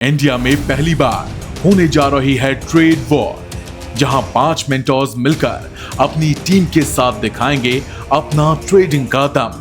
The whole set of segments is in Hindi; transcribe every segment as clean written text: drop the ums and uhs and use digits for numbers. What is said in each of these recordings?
इंडिया में पहली बार होने जा रही है ट्रेड वॉर, जहां 5 मेंटोर्स मिलकर अपनी टीम के साथ दिखाएंगे अपना ट्रेडिंग का दम।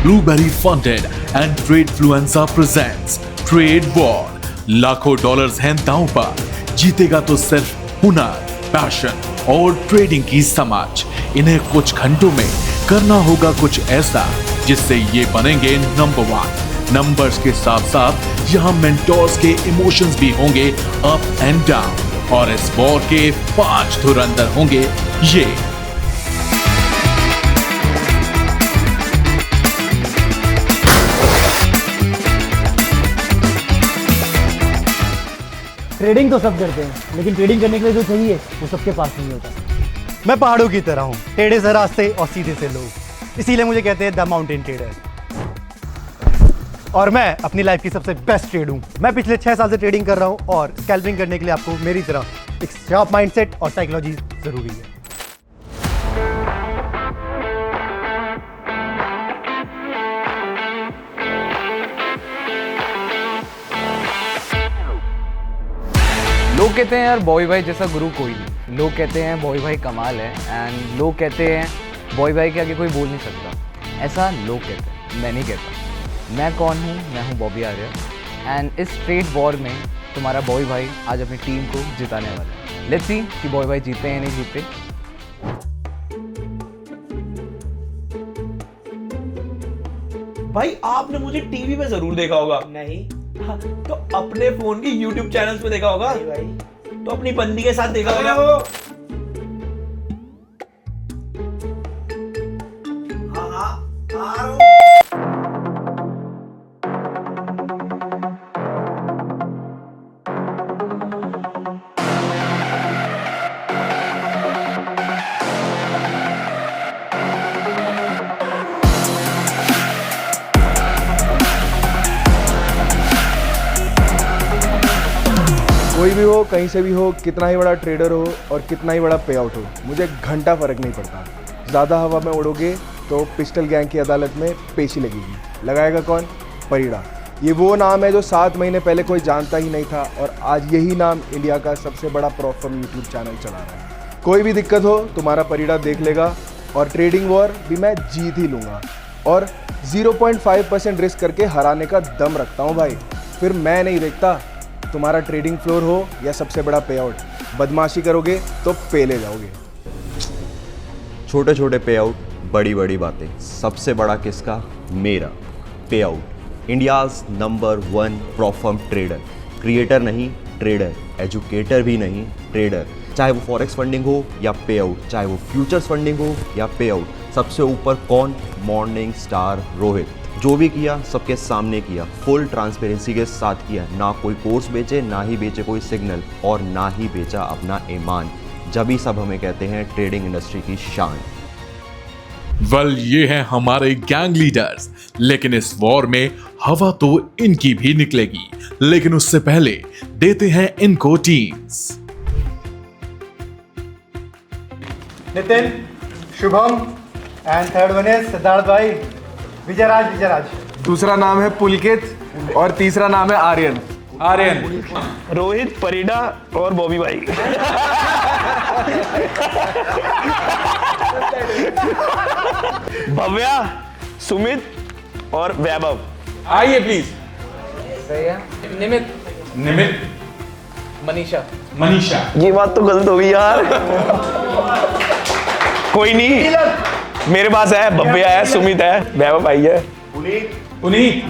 Blueberry Funded and Tradefluenza presents Trade War. लाखों डॉलर्स हैं दांव पर, जीतेगा तो सिर्फ हुनर, पैशन और ट्रेडिंग की समझ। इन्हें कुछ घंटों में करना होगा कुछ ऐसा जिससे ये बनेंगे नंबर 1। नंबर्स के साथ साथ यहाँ मेंटोर्स के इमोशंस भी होंगे अप एंड डाउन, और इस वॉर के 5 धुरंधर होंगे ये। ट्रेडिंग तो सब करते हैं, लेकिन ट्रेडिंग करने के लिए जो चाहिए वो सबके पास नहीं होता। मैं पहाड़ों की तरह हूँ, टेढ़े से रास्ते और सीधे से लोग, इसीलिए मुझे कहते हैं द माउंटेन ट्रेडर। और मैं अपनी लाइफ की सबसे बेस्ट ट्रेड हूँ। मैं पिछले 6 साल से ट्रेडिंग कर रहा हूँ, और स्कैल्पिंग करने के लिए आपको मेरी तरह एक शार्प माइंडसेट और साइकोलॉजी जरूरी है। लोग कहते हैं यार बॉय भाई जैसा गुरु कोई नहीं। लोग कहते हैं बॉय भाई कमाल है, एंड लोग कहते हैं बॉय भाई के आगे कोई बोल नहीं सकता। ऐसा लोग कहते हैं, मैं नहीं कहता। मैं कौन हूँ? मैं हूँ बॉबी आर्या, एंड इस ट्रेड वॉर में तुम्हारा बॉय भाई आज अपनी टीम को जिताने वाला है। लेट्स सी कि बॉय भाई जीते हैं या नहीं जीते। भाई आपने मुझे टीवी पे जरूर देखा होगा। नहीं। हाँ, तो अपने फोन की YouTube चैनल्स पे देखा होगा। नहीं भाई। तो अपनी बंदी के साथ देखा होगा। कोई भी हो, कहीं से भी हो, कितना ही बड़ा ट्रेडर हो और कितना ही बड़ा पे आउट हो, मुझे घंटा फर्क नहीं पड़ता। ज़्यादा हवा में उड़ोगे तो पिस्टल गैंग की अदालत में पेशी लगेगी। लगाएगा कौन? परिड़ा। ये वो नाम है जो 7 महीने पहले कोई जानता ही नहीं था, और आज यही नाम इंडिया का सबसे बड़ा प्रॉफिट यूट्यूब चैनल चला रहा है। कोई भी दिक्कत हो तुम्हारा परिड़ा देख लेगा, और ट्रेडिंग वॉर भी मैं जीत ही लूँगा, और 0.5% रिस्क करके हराने का दम रखता हूँ भाई। फिर मैं नहीं देखता तुम्हारा ट्रेडिंग फ्लोर हो या सबसे बड़ा पे आउट, बदमाशी करोगे तो पे ले जाओगे। छोटे छोटे पे आउट, बड़ी बड़ी बातें। सबसे बड़ा किसका? मेरा pay out. India's number 1 prop firm trader. Creator नहीं, ट्रेडर। एजुकेटर भी नहीं, ट्रेडर। चाहे वो फॉरेक्स फंडिंग हो या पे आउट, चाहे वो फ्यूचर्स फंडिंग हो या पे आउट। सबसे ऊपर कौन? Morning star Rohit. जो भी किया सबके सामने किया, फुल ट्रांसपेरेंसी के साथ किया। ना कोई कोर्स बेचे, ना ही बेचे कोई सिग्नल, और ना ही बेचा अपना ईमान। जब ही सब हमें कहते हैं ट्रेडिंग इंडस्ट्री की शान। वेल, ये हैं हमारे गैंग लीडर्स, लेकिन इस वॉर में हवा तो इनकी भी निकलेगी। लेकिन उससे पहले देते हैं इनको teams. Nitin, Shubham, and third one is Siddharth भाई। विजयराज। दूसरा नाम है पुलकित और तीसरा नाम है आर्यन। रोहित, परिडा और बॉबी भाई। भव्या, सुमित और वैभव। आइए प्लीज। सही है। निमित, मनीषा। ये बात तो गलत हो गई यार। कोई नहीं, मेरे पास है भव्या है, सुमित है, वैभव भाई है, पुनीत,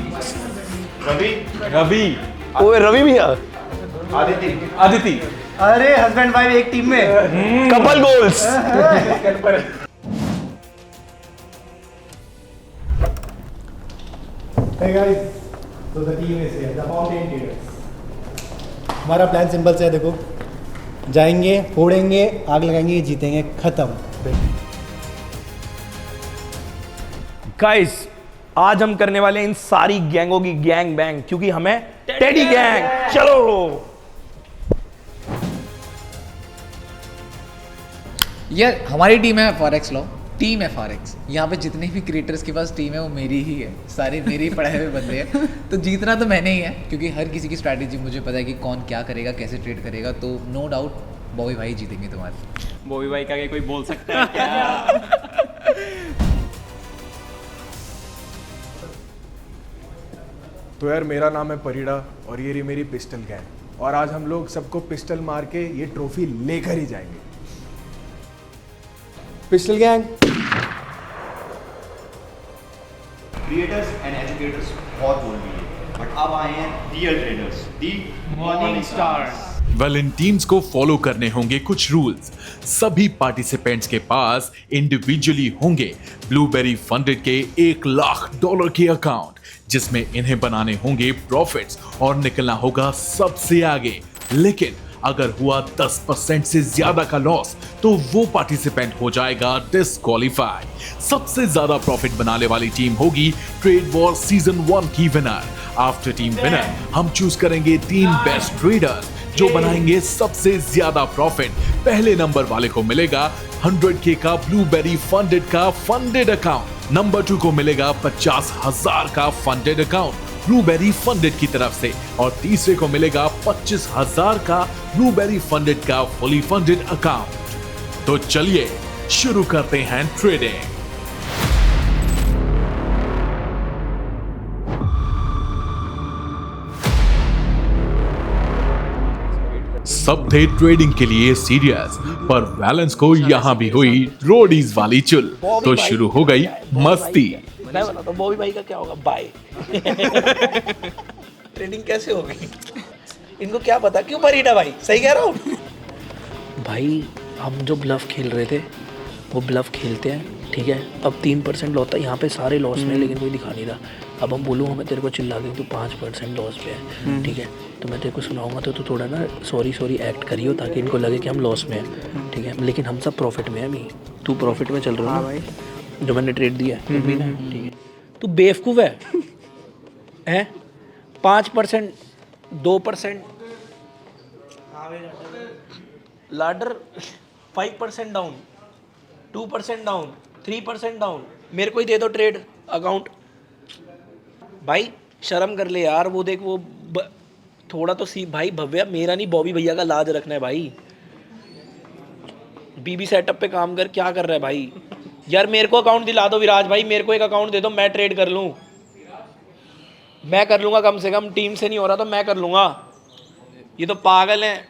रवि, ओए रवि भैया, आदिति। अरे हस्बैंड वाइफ एक टीम में। Couple goals. Hey guys, so the team is here, the mountain traders. हमारा प्लान सिंपल से है, देखो। जाएंगे, फोड़ेंगे, आग लगाएंगे, जीतेंगे, खत्म। गाइस, आज हम करने वाले इन सारी गैंगों की गैंग बैंग, क्योंकि हमें टेडी गैंग। चलो। ये हमारी टीम है फॉरेक्स लॉ, टीम है फॉरेक्स, यहाँ पे जितने भी क्रिएटर्स के पास टीम है वो मेरी ही है, सारे मेरे ही पढ़े हुए बंदे हैं। तो जीतना तो मैंने ही है, क्योंकि हर किसी की स्ट्रैटेजी मुझे पता है कि कौन क्या करेगा, कैसे ट्रेड करेगा। तो नो डाउट बॉबी भाई जीतेंगे तुम्हारे। बॉबी भाई का कोई बोल सकता है क्या? तो यार मेरा नाम है परिड़ा और ये रही मेरी पिस्टल गैंग, और आज हम लोग सबको पिस्टल मार के ये ट्रॉफी लेकर ही जाएंगे। Pistol gang. Creators and educators बहुत बोल दिए, बट अब आए हैं रियल ट्रेडर्स, दी मॉर्निंग स्टार्स। वेल, इन टीम्स को फॉलो करने होंगे कुछ रूल्स। सभी पार्टिसिपेंट्स के पास इंडिविजुअली होंगे ब्लूबेरी फंडेड के $1 लाख के अकाउंट, जिसमें इन्हें बनाने होंगे प्रॉफिट्स और निकलना होगा सबसे आगे। लेकिन अगर हुआ 10% से ज्यादा का लॉस तो वो पार्टिसिपेंट हो जाएगा डिस्क्वालीफाई। सबसे ज्यादा प्रॉफिट बनाने वाली टीम होगी ट्रेड वॉर सीजन 1 की विनर। आफ्टर टीम विनर हम चूज करेंगे 3 बेस्ट ट्रेडर्स जो बनाएंगे सबसे ज्यादा प्रॉफिट। पहले नंबर वाले को मिलेगा 100K का ब्लूबेरी फंडेड का फंडेड अकाउंट। नंबर 2 को मिलेगा 50,000 का फंडेड अकाउंट ब्लूबेरी फंडेड की तरफ से, और तीसरे को मिलेगा 25,000 का ब्लूबेरी फंडेड का फुली फंडेड अकाउंट। तो चलिए शुरू करते हैं ट्रेडिंग। सब थे ट्रेडिंग के लिए सीरियस, पर बैलेंस को यहाँ भी हुई रोडीज वाली चुल। तो शुरू हो गई मस्ती। मैं बताता हूँ बॉबी भाई का क्या होगा। बाय। ट्रेडिंग कैसे होगी इनको क्या पता। क्यों परिड़ा भाई, सही कह रहा हूँ भाई। हम जो ब्लफ खेल रहे थे वो ब्लफ खेलते हैं, ठीक है। अब 3% लॉस था, यहाँ पे सारे लॉस में, लेकिन कोई दिखा नहीं रहा। अब हम बोलूँ हमें तेरे को चिल्ला के तू 5% लॉस पे है, ठीक है, तो मैं तेरे को सुनाऊंगा तो तू थोड़ा ना सॉरी एक्ट करियो ताकि इनको लगे कि हम लॉस में हैं, ठीक है। लेकिन हम सब प्रॉफिट में हैं अभी। तू प्रॉफिट में चल रहा है भाई, जो मैंने ट्रेड दिया है, ठीक है। तू बेवकूफ़ है 5%, 2% लाडर, 5% डाउन, 2% डाउन, 3% डाउन। मेरे को ही दे दो ट्रेड अकाउंट भाई। शर्म कर ले यार। वो देख वो थोड़ा तो सी भाई। भव्या मेरा नहीं, बॉबी भैया का लाज रखना है भाई। बीबी सेटअप पे काम कर, क्या कर रहा है भाई यार। मेरे को अकाउंट दिला दो विराज भाई, मेरे को एक अकाउंट दे दो, मैं ट्रेड कर लूँ। मैं कर लूँगा, कम से कम टीम से नहीं हो रहा तो मैं कर लूँगा। ये तो पागल है,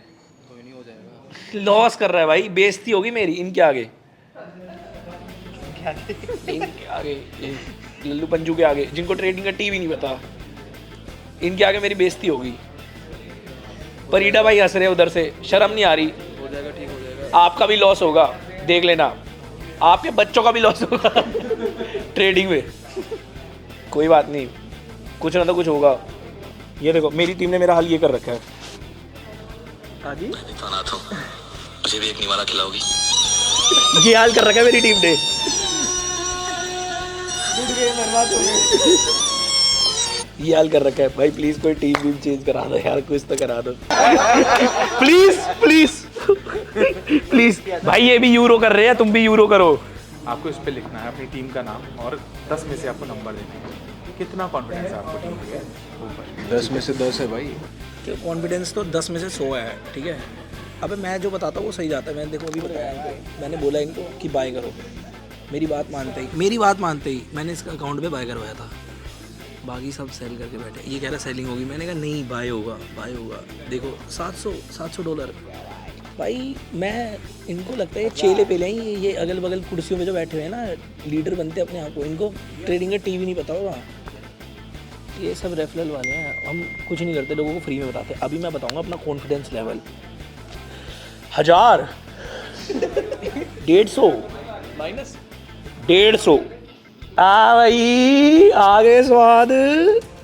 लॉस कर रहा है भाई। बेइज्जती होगी मेरी इनके आगे, इनके आगे, लल्लू पंजू के आगे, जिनको ट्रेडिंग का टीवी नहीं पता, इनके आगे मेरी बेइज्जती होगी। परिड़ा भाई हंस रहे उधर से, शर्म नहीं आ रही। हो जाएगा, ठीक हो जाएगा। आपका भी लॉस होगा, देख लेना। आपके बच्चों का भी लॉस होगा ट्रेडिंग में। कोई बात नहीं, कुछ ना तो कुछ होगा। ये देखो मेरी टीम ने मेरा हाल ये कर रखा है। हाँ जी, मुझे भी एक निवाला खिलाओगी? ये हाल कर रखा है मेरी टीम ने। ये हाल कर रखा है भाई। प्लीज कोई टीम वीम चेंज करा दो यार, कुछ तो करा दो प्लीज प्लीज प्लीज भाई। ये भी यूरो कर रहे हैं, तुम भी यूरो करो। आपको इस पे लिखना है अपनी टीम का नाम और 10 में से आपको नंबर देना है। कितना कॉन्फिडेंस है आपको टीम के ऊपर? 10 में से 10 है भाई। कॉन्फिडेंस तो 10 में से 100 है, ठीक है। अबे मैं जो बताता हूँ वो सही जाता है। मैंने देखो अभी बताया इनको, मैंने बोला इनको कि बाय करो। मेरी बात मानते ही मैंने इसका अकाउंट पे बाय करवाया था। बाकी सब सेल करके बैठे। ये कह रहा सेलिंग होगी, मैंने कहा नहीं बाय होगा। देखो $700 भाई। मैं इनको लगता है चेले पे लें, ये अगल बगल कुर्सियों में जो बैठे हुए हैं ना, लीडर बनते अपने आप को। इनको ट्रेडिंग का टीवी नहीं पता होगा। ये सब रेफरल वाले हैं, हम कुछ नहीं करते, लोगों को फ्री में बताते। अभी मैं बताऊंगा अपना कॉन्फिडेंस लेवल। 1000, 150 माइनस 150। भाई आगे स्वाद।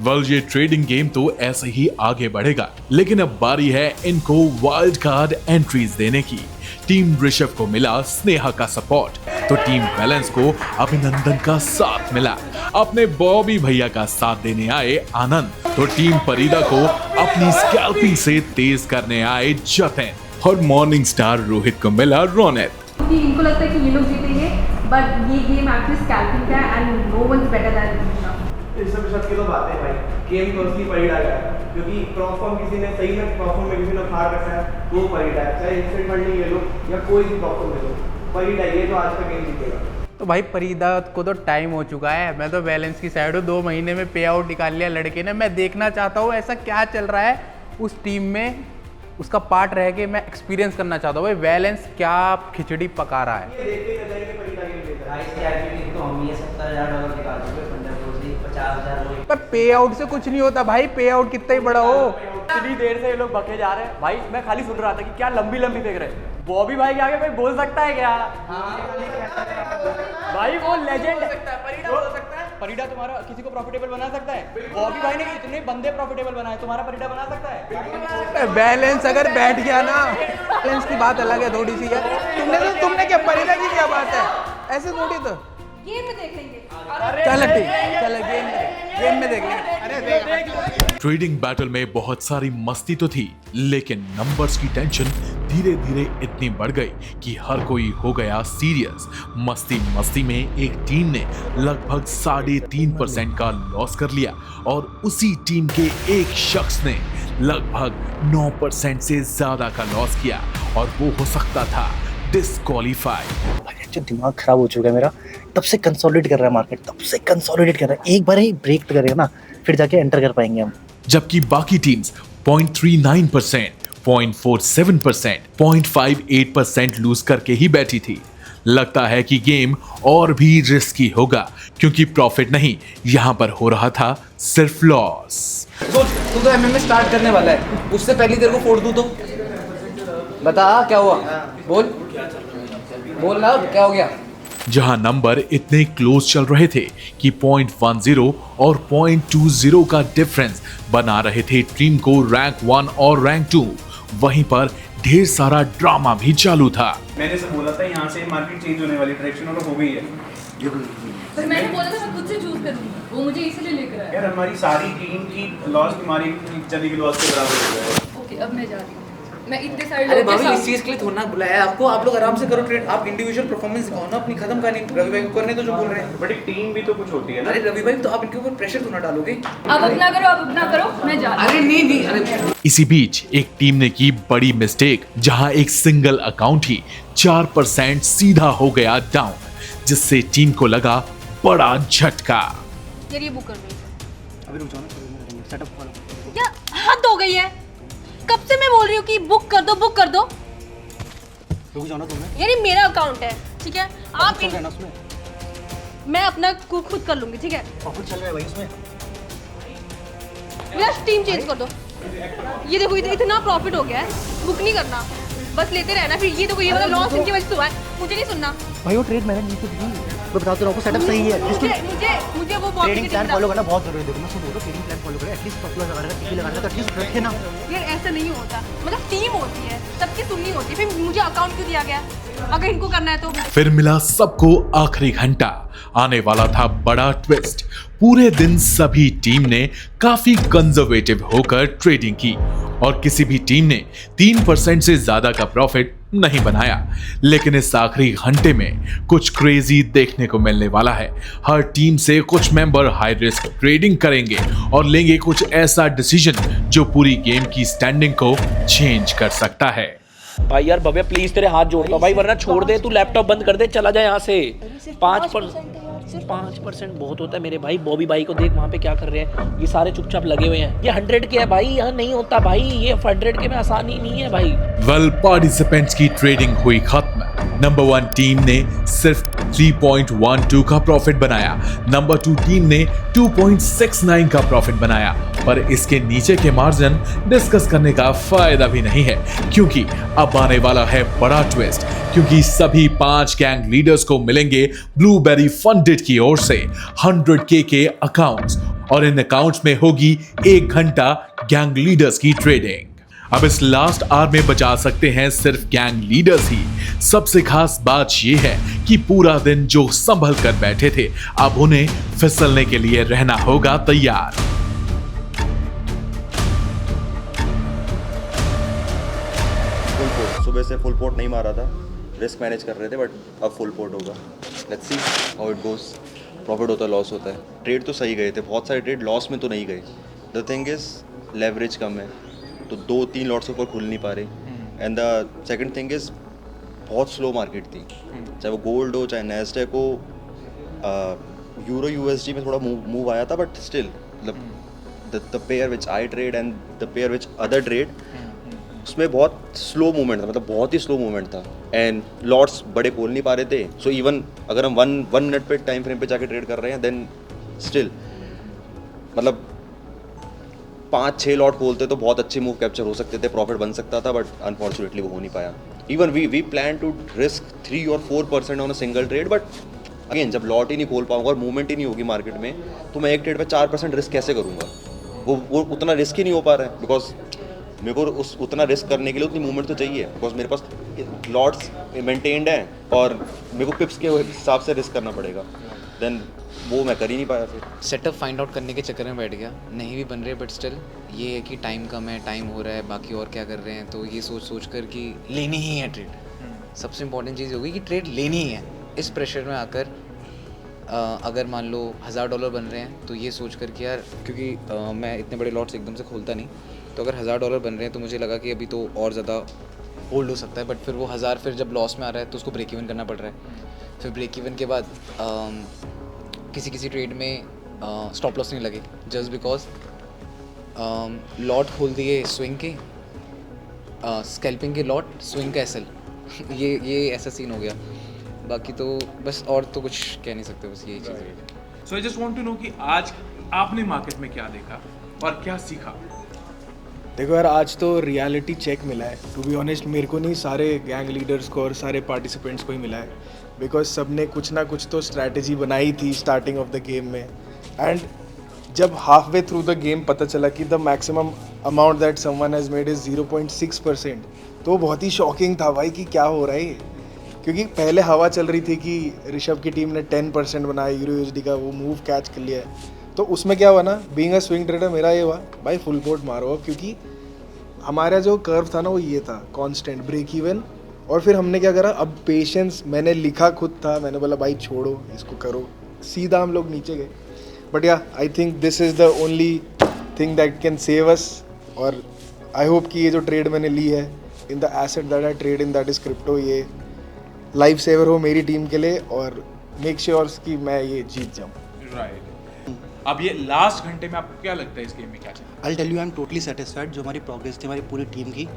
वेल, ये ट्रेडिंग गेम तो ऐसे ही आगे बढ़ेगा, लेकिन अब बारी है इनको वाइल्ड कार्ड एंट्रीज देने की। टीम ऋषभ को मिला स्नेहा का सपोर्ट, तो टीम बैलेंस को अभिनंदन का साथ मिला। अपने बॉबी भैया का साथ देने आए आनंद, तो टीम परिदा को अपनी स्कैल्पिंग से तेज करने आए जतन, और मॉर्निंग स्टार रोहित को मिला रौनक। इनको लगता है कि ये लोग जीतेंगे, बट ये गेम एक्चुअली स्कैल्पिंग का है and no one is better than Deepika. इस सब शब्द की तो बात है भाई, गेम तो असली परिडा का है, क्योंकि प्रॉफॉर्म किसी ने सही में प्रॉफॉर्म में किसी ने फाड़ रखा है, वो परिडा है, चाहे इंस्टेंट फंडिंग ले लो या कोई भी प्रॉफॉर्म ले लो, परिडा ये तो आज का गेम जीतेगा। तो भाई फरीदा को तो टाइम हो चुका है, मैं तो बैलेंस की साइड हूँ, 2 महीने में पे आउट निकाल लिया लड़के ने। मैं देखना चाहता हूँ ऐसा क्या चल रहा है उस टीम में, उसका पार्ट रह के मैं एक्सपीरियंस करना चाहता हूँ भाई बैलेंस क्या खिचड़ी पका रहा है। पर पे आउट से कुछ नहीं होता भाई, पे आउट कितना ही बड़ा हो। इतनी देर से ये लोग बके जा रहे हैं भाई, मैं खाली सुन रहा था कि क्या लंबी लंबी फेंक रहे हैं। बॉबी भाई के आगे कोई बोल सकता है क्या? भाई वो लेजेंड है, परिडा तुम्हारा किसी को प्रॉफिटेबल बना सकता है? बॉबी भाई ने इतने बंदे प्रॉफिटेबल बनाए, तुम्हारा परिडा बना सकता है? बैलेंस अगर बैठ गया ना, बैलेंस की बात अलग है थोड़ी सी यार। तुमने क्या परिडा की क्या बात है, ऐसे थोड़ी तो गेम में देख लेंगे। चल ठीक, चल गेम में देख लेंगे। अरे ट्रेडिंग बैटल में बहुत सारी मस्ती तो थी, लेकिन नंबर्स की टेंशन धीरे धीरे इतनी बढ़ गई कि हर कोई हो गया सीरियस। मस्ती में एक टीम ने लगभग 3.5% का लॉस कर लिया और उसी टीम के एक शख्स ने लगभग 9% से ज्यादा का लॉस किया और वो हो सकता था डिस्क्वालीफाइड। जो दिमाग खराब हो चुका है मेरा, तब से कंसोलिडेट कर रहा है मार्केट, तब से कंसोलिडेट कर रहा है। एक बार ही ब्रेक करेगा ना, फिर जाके एंटर कर पाएंगे हम। जबकि बाकी टीम्स 0.39%, 0.47%, 0.58% लूज करके ही बैठी थी। लगता है कि गेम और भी रिस्की होगा, क्योंकि प्रॉफिट नहीं, यहाँ पर हो रहा था सिर्फ लॉस। तू तो एमएम में स्टार्ट करने वाला है, उससे पहले तेरे को फोड़ दूं तो बता क्या हुआ, बोल ना क्या हो गया। जहां नंबर इतने क्लोज चल रहे थे कि 0.10 और 0.20 का डिफरेंस बना रहे थे टीम को रैंक 1 और रैंक 2, वहीं पर ढेर सारा ड्रामा भी चालू था। मैंने से बोला था यहाँ से मार्केट चेंज होने वाली डायरेक्शन और हो गई है। पर मैंने बोला था मैं खुद से चूज करूंगी, वो मुझे इसलिए लेकर आया। यार हमारी सारी टीम की लॉस तुम्हारी चली की लॉस के बराबर हो गया है। ओके अब मैं जा रही हूँ, मैं इतने सारे अरे लोगों के भाभी इस साथ- चीज के लिए थोड़ा ना बुलाया है आपको, आप लोग आराम से करो ट्रेड, आप इंडिविजुअल परफॉर्मेंस दिखाओ ना अपनी, खत्म कहानी। रवि भाई को करने तो जो बोल रहे हैं, बट एक टीम भी तो कुछ होती है ना। अरे रवि भाई तो आप इनके ऊपर प्रेशर तो ना डालोगे। आप अपना करो, आप अपना करो, मैं जा रही हूँ। अरे नहीं अरे इसी बीच एक टीम ने की बड़ी मिस्टेक, जहां एक सिंगल अकाउंट ही 4% सीधा हो गया डाउन, जिससे टीम को लगा बड़ा झटका। यार ये बुक कर दो, अभी रुक जाओ ना, सेटअप खोलो। क्या हद हो गई है, कब से मैं बोल रही हूँ कि बुक कर दो, बुक कर दो। रुक जाओ ना तुम्हें, यार ये मेरा अकाउंट है, ठीक है, आप चल रहा है ना उसमें, मैं अपना खुद कर लूंगी, ठीक है। प्रॉफिट चल रहा है भाई उसमें। यार टीम चेंज कर दो। ये देखो इतना प्रॉफिट हो गया है, बुक नहीं करना, बस लेते रहना। फिर ये देखो ये वाला लॉस इनकी वजह से हुआ है, मुझे नहीं सुनना। भाई वो ट्रेड मैंने नीचे दी, मैं बताता रहा हूँ सेटअप सही है। मुझे वो बहुत ट्रेडिंग प्लान फॉलो करना बहुत जरूरी है। देखो मैं बोल रहा हूँ, ट्रेडिंग प्लान फॉलो करें, एटलीस्ट स्टॉप लॉस लगाना, टीपी लगाना, तो एटलीस्ट रखे ना। यार ऐसा नहीं होता, मतलब टीम होती है, सबकी सुननी होती है। फिर मुझे अकाउंट क्यों दिया गया, अगर इनको करना है तो। फिर मिला सबको आखिरी घंटा, आने वाला था बड़ा ट्विस्ट। पूरे दिन सभी टीम ने काफी कंजर्वेटिव होकर ट्रेडिंग की और किसी भी टीम ने 3% से ज्यादा का प्रॉफिट नहीं बनाया। लेकिन इस आखिरी घंटे में कुछ क्रेजी देखने को मिलने वाला है। हर टीम से कुछ मेंबर हाई रिस्क ट्रेडिंग करेंगे और लेंगे कुछ ऐसा डिसीजन जो पूरी गेम की स्टैंडिंग को चेंज कर सकता है। भाई यार भव्य प्लीज तेरे हाथ जोड़ता हूँ भाई, वरना छोड़ दे, तू लैपटॉप बंद कर दे, चला जाए यहाँ से। 5% बहुत होता है मेरे भाई। बॉबी भाई को देख वहाँ पे क्या कर रहे हैं, ये सारे चुपचाप लगे हुए हैं। ये 100 के है भाई, यहाँ नहीं होता भाई, ये 100 के में आसानी नहीं है भाई। वेल पार्टिसिपेंट्स की ट्रेडिंग हुई खत्म। नंबर 1 टीम ने सिर्फ 3.12 का प्रॉफिट बनाया, नंबर 2 टीम ने 2.69 का प्रॉफिट बनाया। पर इसके नीचे के मार्जिन डिस्कस करने का फायदा भी नहीं है, क्योंकि अब आने वाला है बड़ा ट्विस्ट। क्योंकि सभी 5 गैंग लीडर्स को मिलेंगे ब्लूबेरी फंडेड की ओर से 100K के अकाउंट्स, और इन अकाउंट्स में होगी 1 घंटा गैंग लीडर्स की ट्रेडिंग। अब इस लास्ट आवर में बचा सकते हैं सिर्फ गैंग लीडर्स ही। सबसे खास बात यह है कि पूरा दिन जो संभल कर बैठे थे, अब उन्हें फिसलने के लिए रहना होगा तैयार। सुबह से फुल पोर्ट नहीं मारा था, रिस्क मैनेज कर रहे थे, बट अब फुल पोर्ट होगा। Let's see how it goes. Profit होता है, लॉस होता है. ट्रेड तो सही गए थे, बहुत सारे ट्रेड लॉस में तो नहीं गए. द थिंग इज लेवरेज कम है, तो 2-3 लॉट्स ऊपर खुल नहीं पा रहे. And the second thing is बहुत स्लो मार्केट थी, चाहे वो गोल्ड हो चाहे नैस्डैक हो. यूरो यूएसडी में थोड़ा मूव आया था, बट स्टिल मतलब the pair which I trade and the pair which other trade, उसमें बहुत स्लो मूवमेंट था, मतलब बहुत ही स्लो मूवमेंट था. एंड लॉट्स बड़े खोल नहीं पा रहे थे. सो इवन अगर हम वन मिनट पे टाइम फ्रेम पे जाके ट्रेड कर रहे हैं, देन स्टिल मतलब 5-6 लॉट खोलते तो बहुत अच्छे मूव कैप्चर हो सकते थे, प्रॉफिट बन सकता था, बट अनफॉर्चुनेटली वो हो नहीं पाया. Even we plan to risk 3 और 4% on a single trade, but again जब लॉट ही नहीं खोल पाऊंगा और मूवमेंट ही नहीं होगी मार्केट में, तो मैं एक ट्रेड पे 4% रिस्क कैसे करूँगा. वो उतना रिस्क ही नहीं हो पा रहा है, बिकॉज मेरे को उतना रिस्क करने के लिए उतनी मूवमेंट तो चाहिए, बिकॉज मेरे पास लॉट्स मेंटेन्ड हैं और मेरे को पिप्स के हिसाब से रिस्क करना पड़ेगा. देन वो मैं कर ही नहीं पाया. फिर सेटअप फाइंड आउट करने के चक्कर में बैठ गया, नहीं भी बन रहे, बट स्टिल ये है कि टाइम कम है, टाइम हो रहा है, बाकी और क्या कर रहे हैं, तो ये सोच कर कि लेनी ही है ट्रेड. सबसे इंपॉर्टेंट चीज़ होगी कि ट्रेड लेनी ही है. इस प्रेशर में आकर अगर मान लो $1000 बन रहे हैं, तो ये सोच कर कि यार, क्योंकि मैं इतने बड़े लॉट्स एकदम से खोलता नहीं, तो अगर $1000 बन रहे हैं तो मुझे लगा कि अभी तो और ज़्यादा होल्ड हो सकता है. बट फिर वो 1000 फिर जब लॉस में आ रहा है तो उसको ब्रेक इवन करना पड़ रहा है. फिर ब्रेक इवन के बाद किसी ट्रेड में स्टॉप लॉस नहीं लगे, जस्ट बिकॉज लॉट खोल दिए स्विंग के, स्कैल्पिंग के लॉट, स्विंग का एसएल. ये ऐसा सीन हो गया. बाकी तो बस और तो कुछ कह नहीं सकते, बस यही चीज़ है. So I just want to know कि आज आपने मार्केट में क्या देखा और क्या सीखा. देखो यार, आज तो रियलिटी चेक मिला है. टू बी ऑनेस्ट मेरे को नहीं, सारे गैंग लीडर्स को और सारे पार्टिसिपेंट्स को ही मिला है, बिकॉज सब ने कुछ ना कुछ तो स्ट्रैटेजी बनाई थी स्टार्टिंग ऑफ द गेम में. एंड जब half way through the game पता चला कि the maximum amount that someone has made is 0.6%, तो बहुत ही शॉकिंग था भाई कि क्या हो रहा है. क्योंकि पहले हवा चल रही थी कि ऋषभ की टीम ने 10% बनाया यूरो यूएसडी का, वो मूव कैच कर लिया है. तो उसमें क्या हुआ ना, बीइंग अ स्विंग ट्रेडर मेरा ये हुआ भाई फुल पोर्ट मारो अब, क्योंकि हमारा जो कर्व था ना वो ये था कांस्टेंट ब्रेक इवन. और फिर हमने क्या करा, अब पेशेंस मैंने लिखा खुद था, मैंने बोला भाई छोड़ो इसको, करो, सीधा हम लोग नीचे गए. बट या I think this is the only thing that can save us. और आई होप कि ये जो ट्रेड मैंने ली है in the asset that I trade in, that is crypto, ये लाइफ सेवर हो मेरी टीम के लिए और मेक श्योर कि मैं ये जीत जाऊँ. राइट. अब ये लास्ट घंटे में आपको क्या लगता है इस गेम में क्या चला? I tell you, I am totally satisfied. जो हमारी प्रोग्रेस थी हमारी पूरी टीम की,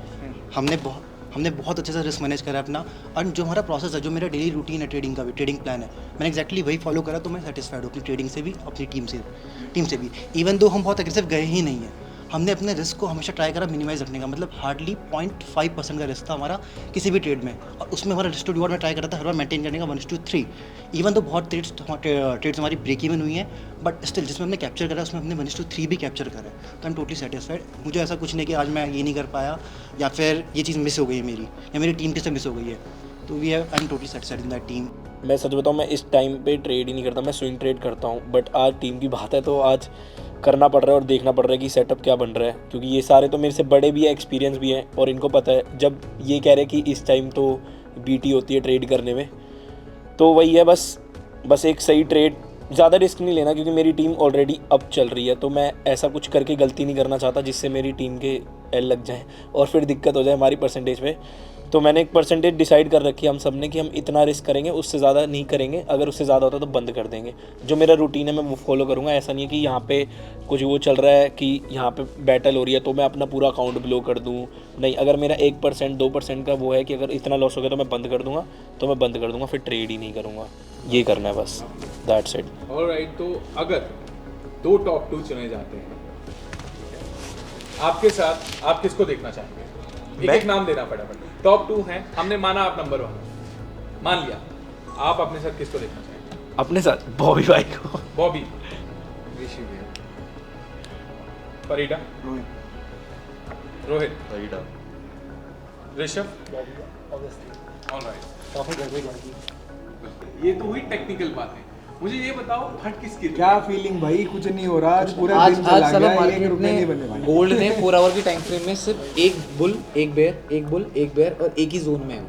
हमने बहुत अच्छे से रिस्क मैनेज करा अपना. और जो हमारा प्रोसेस है, जो मेरा डेली रूटीन है ट्रेडिंग का भी, ट्रेडिंग प्लान है, मैंने एक्जैक्टली वही फॉलो करा. तो मैं सेटिस्फाइड हूँ अपनी ट्रेडिंग से भी, अपनी टीम से भी. इवन दो हम बहुत एग्रेसिव गए ही नहीं हैं, हमने अपने रिस्क को हमेशा ट्राई करा मिनिमाइज रखने का. मतलब हार्डली 0.5% का रिस्क था हमारा किसी भी ट्रेड में, और उसमें हमारा रिस्क टू रिवॉर्ड में ट्राई करा था हर बार मेंटेन करने का 1:3. इवन तो बहुत ट्रेड्स हमारी ब्रेक इवन हुई हैं, बट स्टिल जिसमें हमने कैप्चर करा उसमें हमने 1:3 भी कैप्चर करा है. तो आई एम टोटली सेटिस्फाइड. मुझे ऐसा कुछ नहीं कि आज मैं ये नहीं कर पाया या फिर ये चीज़ मिस हो गई है मेरी, या मेरी टीम से मिस हो गई है. तो we have, I am totally satisfied in that team. मैं सच बताऊँ, मैं इस टाइम पे ट्रेड ही नहीं करता, मैं स्विंग ट्रेड करता हूँ. बट आज टीम की बात है तो आज करना पड़ रहा है और देखना पड़ रहा है कि सेटअप क्या बन रहा है, क्योंकि ये सारे तो मेरे से बड़े भी है, एक्सपीरियंस भी है, और इनको पता है. जब ये कह रहे हैं कि इस टाइम तो बीटी होती है ट्रेड करने में, तो वही है, बस एक सही ट्रेड, ज़्यादा रिस्क नहीं लेना, क्योंकि मेरी टीम ऑलरेडी अप चल रही है. तो मैं ऐसा कुछ करके गलती नहीं करना चाहता जिससे मेरी टीम के एल लग जाए और फिर दिक्कत हो जाए हमारी परसेंटेज पे. तो मैंने एक परसेंटेज डिसाइड कर रखी है हम सब ने कि हम इतना रिस्क करेंगे, उससे ज़्यादा नहीं करेंगे. अगर उससे ज़्यादा होता तो बंद कर देंगे. जो मेरा रूटीन है मैं वो फॉलो करूँगा. ऐसा नहीं है कि यहाँ पे कुछ वो चल रहा है कि यहाँ पे बैटल हो रही है तो मैं अपना पूरा अकाउंट ब्लो कर दूँ. नहीं, अगर मेरा 1% 2% का वो है कि अगर इतना लॉस हो गया तो मैं बंद कर दूँगा, तो मैं बंद कर दूँगा, फिर ट्रेड ही नहीं करूँगा. ये करना है बस, दैट्स इट. ऑलराइट. तो अगर 2 टॉप 2 चुने जाते हैं आपके साथ, आप किसको देखना चाहेंगे? एक नाम देना पड़ेगा. टॉप 2 हैं, हमने माना आप नंबर 1 मान लिया, आप अपने साथ किसको देखना चाहेंगे? अपने साथ बॉबी भाई को. बॉबी, ऋषि भैया, परिडा, रोहित, परिडा, ऋषभ, ऑलराइट. ये तो हुई टेक्निकल बातें. मुझे ये बताओ फट किसकी? क्या फीलिंग भाई? कुछ नहीं हो रहा आज, पूरा दिन चला गया, एक रुपये नहीं बने भाई. गोल्ड ने 4 आवर की टाइम फ्रेम में सिर्फ एक बुल एक बेयर, एक बुल एक बेयर और एक ही जोन में है.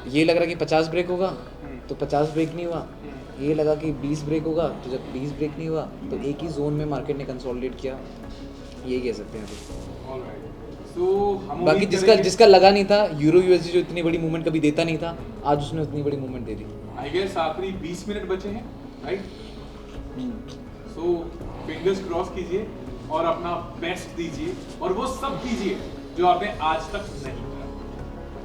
ये लग रहा है कि 50 ब्रेक होगा, तो 50 ब्रेक नहीं हुआ, ये लगा कि 20 ब्रेक होगा, तो जब 20 ब्रेक नहीं हुआ तो एक ही जोन में मार्केट ने कंसोलिडेट किया, यही कह सकते हैं अभी। बाकी जिसका लगा नहीं था, यूरो यूएसडी जो इतनी बड़ी मूवमेंट कभी देता नहीं था, आज उसने उतनी बड़ी movement they the. I guess आखिरी 20 मिनट बचे हैं, राइट? सो फिंगर्स क्रॉस कीजिए और अपना बेस्ट दीजिए और वो सब कीजिए जो आपने आज तक नहीं किया,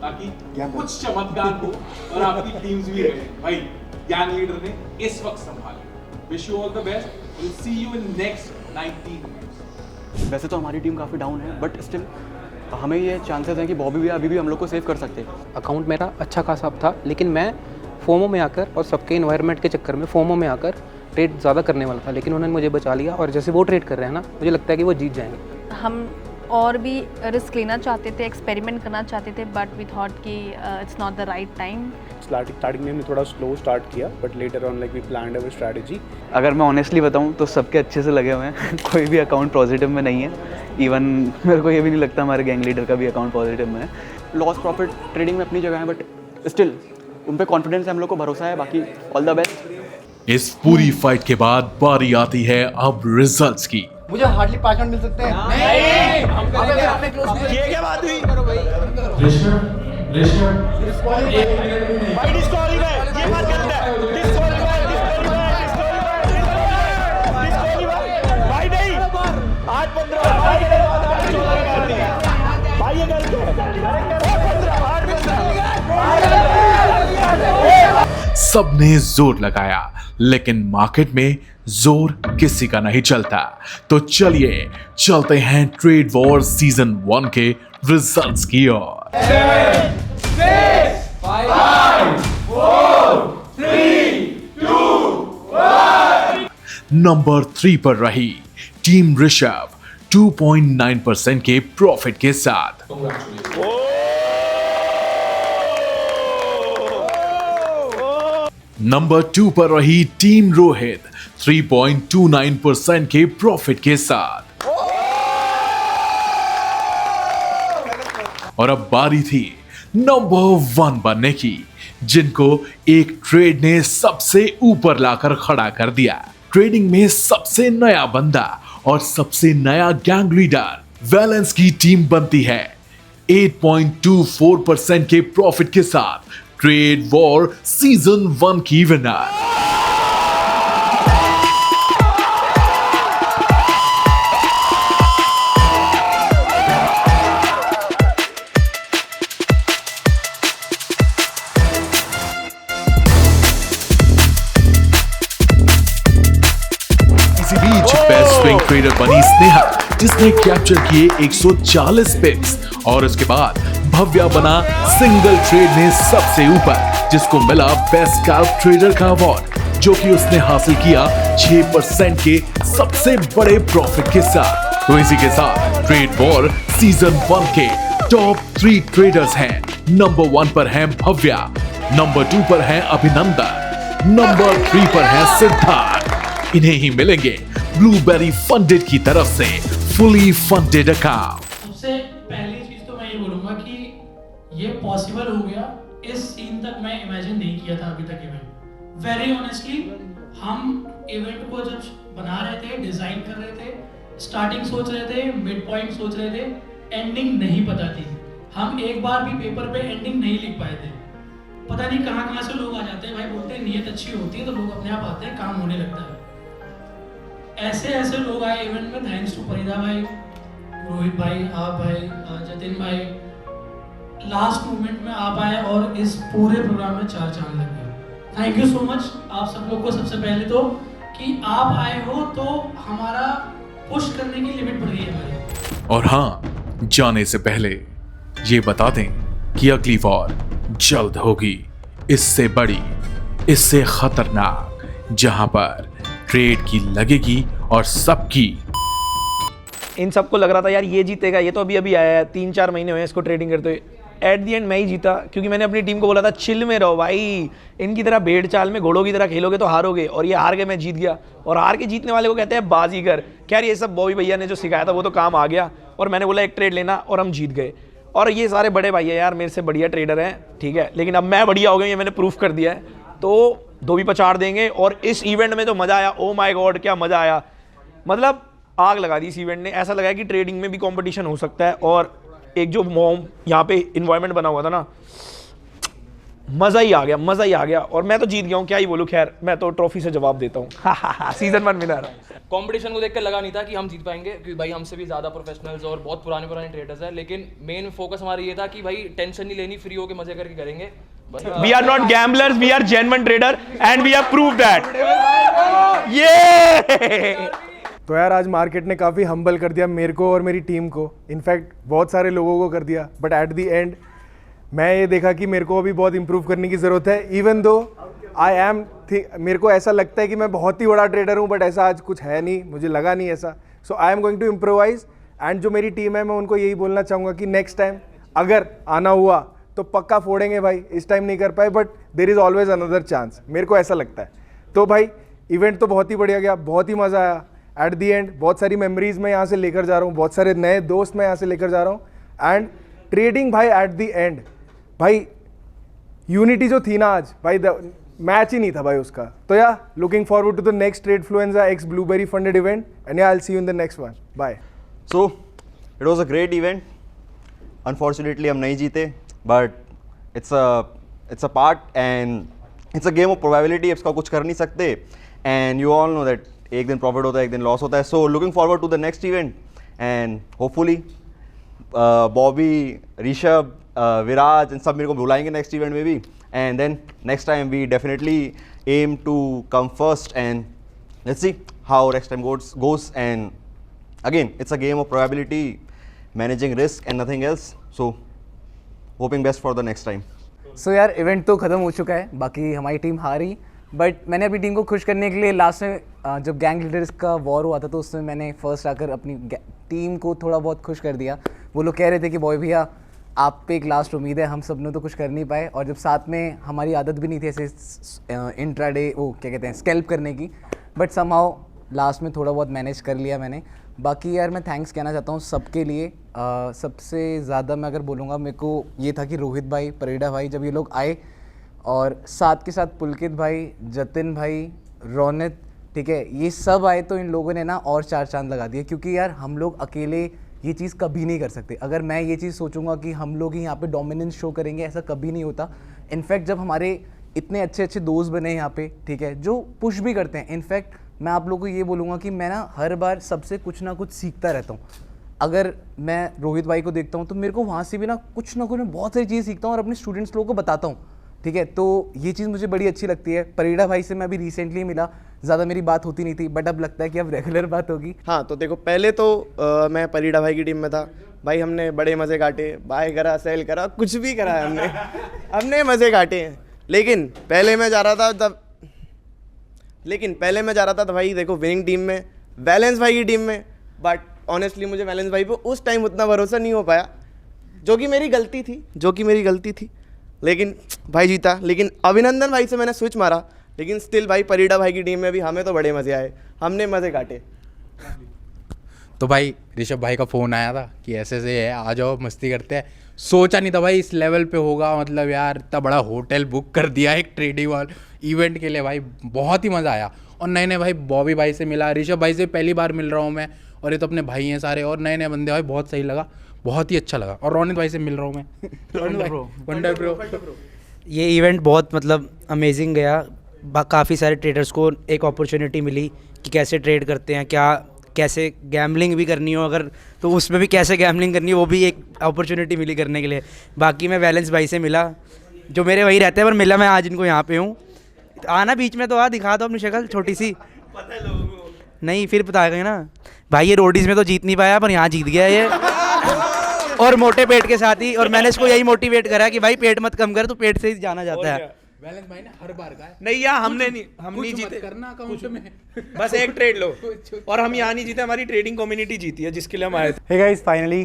ताकि कुछ चमत्कार हो और आपकी टीम्स भी रहे। भाई गैंग लीडर ने इस वक्त संभाली। Wish you all the best, will see you in next 90 minutes. वैसे तो हमारी टीम काफ़ी डाउन है, बट स्टिल हमें ये चांसेस हैं कि बॉबी भी अभी भी हम लोग को सेव कर सकते हैं। अकाउंट मेरा अच्छा खासा था, लेकिन मैं फोमो में आकर और सबके इन्वायरमेंट के चक्कर में फोमो में आकर ट्रेड ज़्यादा करने वाला था, लेकिन उन्होंने मुझे बचा लिया और जैसे वो ट्रेड कर रहे हैं ना, मुझे लगता है कि वो जीत जाएंगे। हम और भी रिस्क लेना चाहते थे, एक्सपेरिमेंट करना चाहते थे, बट वी थॉट कि it's not the right time. Starting में हमने थोड़ा स्लो स्टार्ट किया, but later on like we planned our strategy. अगर मैं ऑनेस्टली बताऊं तो सबके अच्छे से लगे हुए हैं कोई भी अकाउंट पॉजिटिव में नहीं है। इवन मेरे को ये भी नहीं लगता हमारे गैंग लीडर का भी अकाउंट पॉजिटिव में है। लॉस प्रॉफिट ट्रेडिंग में अपनी जगह है, बट स्टिल उन पे कॉन्फिडेंस है, हम लोग को भरोसा है। बाकी ऑल द बेस्ट। इस पूरी फाइट के बाद बारी आती है अब रिजल्ट्स की। मुझे हार्डली 5 मिनट मिल सकते हैं। नहीं, हमने क्लोज ये क्या बात हुई? करो भाई। भाई डिस्क्वालीफाई, ये बात गलत है। डिस्क्वालीफाई भाई नहीं, 8-15 भाई ये गलत है। सबने जोर लगाया, लेकिन मार्केट में जोर किसी का नहीं चलता। तो चलिए चलते हैं ट्रेड वॉर सीजन 1 के रिजल्ट्स की ओर। 7, 6, 5, 4, 3, 2, 1। नंबर 3 पर रही टीम ऋषभ 2.9% के प्रॉफिट के साथ। नंबर 2 पर रही टीम रोहित 3.29% के प्रॉफिट के साथ। और अब बारी थी नंबर 1 बनने की, जिनको एक ट्रेड ने सबसे ऊपर लाकर खड़ा कर दिया। ट्रेडिंग में सबसे नया बंदा और सबसे नया गैंग लीडर वैलेंस की टीम बनती है 8.24% के प्रॉफिट के साथ ट्रेड वॉर सीजन 1 की विनर। इसी बीच बेस्ट स्विंग ट्रेडर बनी स्नेहा, जिसने कैप्चर किए 140 पिक्स, और उसके बाद भव्या बना सिंगल ट्रेड में सबसे ऊपर, जिसको मिला बेस्ट स्कैल्प ट्रेडर का अवार्ड, जो कि उसने हासिल किया 6% के सबसे बड़े प्रॉफिट के साथ। तो इसी के साथ ट्रेड वॉर सीजन 1 के टॉप 3 ट्रेडर्स हैं। नंबर 1 पर हैं भव्या, नंबर 2 पर हैं अभिनंदन, नंबर 3 पर हैं सिद्धार्थ। इन्हें ही मिलेंगे ब्लूबेरी फंडेड की तरफ से फुली फंडेड अकाउंट। सबसे पहली चीज तो मैं ये बोलूंगा कि ये पॉसिबल हो गया, इस सीन तक मैं इमेजिन नहीं किया था अभी तक इवेंट। वेरी ऑनेस्टली हम इवेंट को जब बना रहे थे, डिजाइन कर रहे थे, स्टार्टिंग सोच रहे थे, मिड पॉइंट सोच रहे थे, एंडिंग नहीं पता थी। हम एक बार भी पेपर पे एंडिंग नहीं लिख पाए थे। पता नहीं कहाँ से लोग आ जाते हैं, भाई बोलते हैं नीयत अच्छी होती है तो लोग अपने आप आते हैं, काम होने लगता है। ऐसे लोग आए इवेंट में, थैंक्स टू परिदा भाई, रोहित भाई, आप भाई, जतिन भाई, लास्ट मोमेंट में आप आए और इस पूरे प्रोग्राम में 4 चांद लग गए। थैंक यू सो मच आप सब लोग को। सबसे पहले तो कि आप आए हो तो हमारा पुश करने की लिमिट बढ़ गई है हमारी। और हाँ, जाने से पहले ये बता दें कि अगली वॉर जल्द होगी, इससे बड़ी, इससे खतरनाक, जहां पर ट्रेड की लगेगी और सबकी। इन सबको लग रहा था यार ये जीतेगा, ये तो अभी आया है, 3-4 महीने हुए इसको ट्रेडिंग करते हुए। एट दी एंड मैं ही जीता, क्योंकि मैंने अपनी टीम को बोला था चिल में रहो भाई, इनकी तरह भेड़ चाल में घोड़ों की तरह खेलोगे तो हारोगे, और ये हार गए, मैं जीत गया। और हार के जीतने वाले को कहते हैं बाजीगर। खैर ये सब बॉबी भैया ने जो सिखाया था वो तो काम आ गया, और मैंने बोला एक ट्रेड लेना और हम जीत गए। और ये सारे बड़े भाई है यार, मेरे से बढ़िया ट्रेडर हैं, ठीक है, लेकिन अब मैं बढ़िया हो गया, ये मैंने प्रूफ कर दिया है। तो दो भी पछाड़ देंगे। और इस इवेंट में जो मज़ा आया, ओ माय गॉड क्या मज़ा आया, मतलब आग लगा दी इस इवेंट ने। ऐसा लगा कि ट्रेडिंग में भी कंपटीशन हो सकता है। और एक जो यहाँ पे इन्वायरमेंट बना हुआ था ना, मज़ा ही आ गया, मज़ा ही आ गया। और मैं तो जीत गया हूँ, क्या ही बोलूँ। खैर मैं तो ट्रॉफी से जवाब देता हूँ। Season 1 winner. कंपटीशन को देखकर लगा नहीं था कि हम जीत पाएंगे, क्योंकि भाई हमसे भी ज़्यादा प्रोफेशनल्स और बहुत पुराने ट्रेडर्स हैं। लेकिन मेन फोकस हमारा ये था कि भाई टेंशन नहीं लेनी, फ्री होकर मजे करके करेंगे। We are not gamblers, we are genuine trader and we have proved that. Yeah! तो यार आज मार्केट ने काफ़ी हम्बल कर दिया मेरे को और मेरी टीम को, इनफैक्ट बहुत सारे लोगों को कर दिया। बट एट दी एंड मैं ये देखा कि मेरे को अभी बहुत इंप्रूव करने की ज़रूरत है। इवन दो मेरे को ऐसा लगता है कि मैं बहुत ही बड़ा ट्रेडर हूँ, बट ऐसा आज कुछ है नहीं, मुझे लगा नहीं ऐसा। So I am going to improvise. And जो मेरी टीम है मैं उनको यही बोलना चाहूँगा कि नेक्स्ट टाइम अगर आना हुआ तो पक्का फोड़ेंगे भाई। इस टाइम नहीं कर पाए, but there is always another chance, मेरे को ऐसा लगता है। तो भाई इवेंट तो बहुत ही बढ़िया गया, बहुत ही मज़ा आया। एट दी एंड बहुत सारी मेमोरीज मैं यहाँ से लेकर जा रहा हूँ, बहुत सारे नए दोस्त मैं यहाँ से लेकर जा रहा हूँ। एंड ट्रेडिंग भाई एट दी एंड भाई यूनिटी जो थी ना आज भाई, मैच ही नहीं था भाई उसका। तो yeah looking forward to the next Tradefluenza x Blueberry Funded event and yeah I will see you in the next one. Bye. So it was a great event. Unfortunately हम नहीं जीते, but it's a part and it's a game of probability. इसका कुछ कर नहीं सकते and you all know that एक दिन प्रॉफिट होता है, एक दिन लॉस होता है। So looking forward to the next event and hopefully Bobby, Rishabh, Viraj इन सब मेरे को बुलाएंगे नेक्स्ट इवेंट में भी। And then next time we definitely aim to come first and let's see how next time goes and again it's a game of probability, managing risk and nothing else. So hoping best for the next time. सो यार इवेंट तो ख़त्म हो चुका है, बाकी हमारी टीम हारी, बट मैंने अपनी टीम को खुश करने के लिए लास्ट में जब गैंग लीडर्स का वॉर हुआ था तो उसमें मैंने फर्स्ट आकर अपनी टीम को थोड़ा बहुत खुश कर दिया। वो लोग कह रहे थे कि बॉय भैया आप पे एक लास्ट उम्मीद है, हम सब ने तो कुछ कर नहीं पाए। और जब साथ में हमारी आदत भी नहीं थी ऐसे इंट्राडे वो क्या कहते हैं स्कैल्प करने की, बट समहाउ लास्ट में थोड़ा बहुत मैनेज कर लिया मैंने। बाकी यार मैं थैंक्स कहना चाहता हूँ सबके लिए। सबसे ज़्यादा मैं अगर बोलूँगा मेरे को ये था कि रोहित भाई, परेडा भाई, जब ये लोग आए और साथ के साथ पुलकित भाई, जतिन भाई, रौनित, ठीक है, ये सब आए तो इन लोगों ने ना और चार चांद लगा दिए। क्योंकि यार हम लोग अकेले ये चीज़ कभी नहीं कर सकते। अगर मैं ये चीज़ सोचूंगा कि हम लोग ही यहाँ पे डोमिनेंस शो करेंगे, ऐसा कभी नहीं होता। इनफैक्ट जब हमारे इतने अच्छे अच्छे दोस्त बने यहाँ पे, ठीक है, जो पुश भी करते हैं। इनफैक्ट मैं आप लोगों को ये बोलूँगा कि मैं ना हर बार सबसे कुछ ना कुछ सीखता रहता हूँ। अगर मैं रोहित भाई को देखता हूँ तो मेरे को वहाँ से भी ना कुछ मैं बहुत सारी चीज़ सीखता हूँ और अपने स्टूडेंट्स लोगों को बताता हूँ, ठीक है। तो ये चीज़ मुझे बड़ी अच्छी लगती है। परेडा भाई से मैं अभी रिसेंटली मिला, ज़्यादा मेरी बात होती नहीं थी, बट अब लगता है कि अब रेगुलर बात होगी। हाँ तो देखो पहले तो मैं परीडा भाई की टीम में था भाई, हमने बड़े मज़े काटे, बाय करा, सेल करा, कुछ भी करा है हमने मज़े काटे हैं। लेकिन पहले मैं जा रहा था तो भाई देखो विनिंग टीम में, वैलेंस भाई की टीम में, बट ऑनेस्टली मुझे वैलेंस भाई पे उस टाइम उतना भरोसा नहीं हो पाया, जो कि मेरी गलती थी। लेकिन भाई जीता। लेकिन अभिनंदन भाई से मैंने स्विच मारा, लेकिन स्टिल भाई परीडा भाई की टीम में भी हमें तो बड़े मज़े आए, हमने मज़े काटे। तो भाई ऋषभ भाई का फ़ोन आया था कि ऐसे है, आ जाओ मस्ती करते हैं। सोचा नहीं था भाई इस लेवल पे होगा, मतलब यार इतना बड़ा होटल बुक कर दिया एक ट्रेडिंग वाल इवेंट के लिए। भाई बहुत ही मज़ा आया। और नए भाई बॉबी भाई से मिला, ऋषभ भाई से पहली बार मिल रहा हूँ मैं, और ये तो अपने भाई हैं सारे, और नए बंदे भाई बहुत सही लगा, बहुत ही अच्छा लगा। और रोनित भाई से मिल रहा हूँ मैं। Wonder bro. ये इवेंट बहुत मतलब अमेजिंग गया। काफ़ी सारे ट्रेडर्स को एक अपॉर्चुनिटी मिली कि कैसे ट्रेड करते हैं, कैसे गैम्बलिंग भी करनी हो अगर तो उसमें भी कैसे गैम्बलिंग करनी हो, वो भी एक अपॉर्चुनिटी मिली करने के लिए। बाकी मैं वैलेंस भाई से मिला, जो मेरे वही रहते हैं, पर मिला मैं आज इनको यहाँ पे हूँ। आना बीच में तो दिखा दो अपनी शक्ल छोटी सी, नहीं फिर बताएगा ना भाई। ये रोडीज में तो जीत नहीं पाया, पर यहाँ जीत गया ये और मोटे पेट के साथ ही। और मैंने इसको यही मोटिवेट करा कि भाई पेट मत कम कर, तो पेट से ही जाना जाता है। वैलेंस भाई ने हर बार कहा नहीं यार हम नहीं जीते करना अकाउंट में, बस एक ट्रेड लो। और हम यहाँ नहीं जीते, हमारी ट्रेडिंग कम्युनिटी जीती है जिसके लिए हम आए थे। Hey guys finally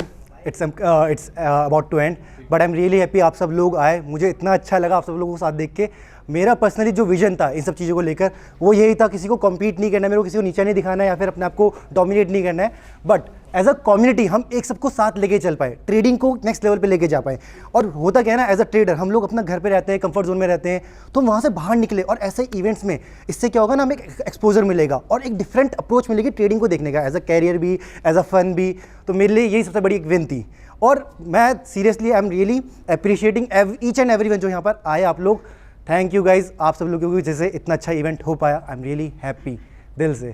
it's about to end, but I am really happy आप सब लोग आए। मुझे इतना अच्छा लगा आप सब लोगों को साथ देख के। मेरा पर्सनली जो विजन था इन सब चीज़ों को लेकर वो यही था, किसी को कम्पीट नहीं करना है, मेरे को किसी को नीचा नहीं दिखाना है या फिर अपने आप को डोमिनेट नहीं करना है। बट एज अ कम्युनिटी हम एक सबको साथ लेके चल पाए, ट्रेडिंग को नेक्स्ट लेवल पे लेके जा पाए। और होता क्या है ना, एज अ ट्रेडर हम लोग अपना घर पे रहते हैं, कंफर्ट जोन में रहते हैं, तो वहाँ से बाहर निकले और ऐसे इवेंट्स में इससे क्या होगा ना, हमें एक्सपोजर मिलेगा और एक डिफरेंट अप्रोच मिलेगी ट्रेडिंग को देखने का, एज अ कैरियर भी, एज अ फन भी। तो मेरे लिए यही सबसे बड़ी एक विन थी। और मैं seriously I am really appreciating each and everyone जो यहाँ पर आए आप लोग। थैंक यू गाइज, आप सब लोगों की वजह से इतना अच्छा इवेंट हो पाया। आई एम रियली हैप्पी दिल से।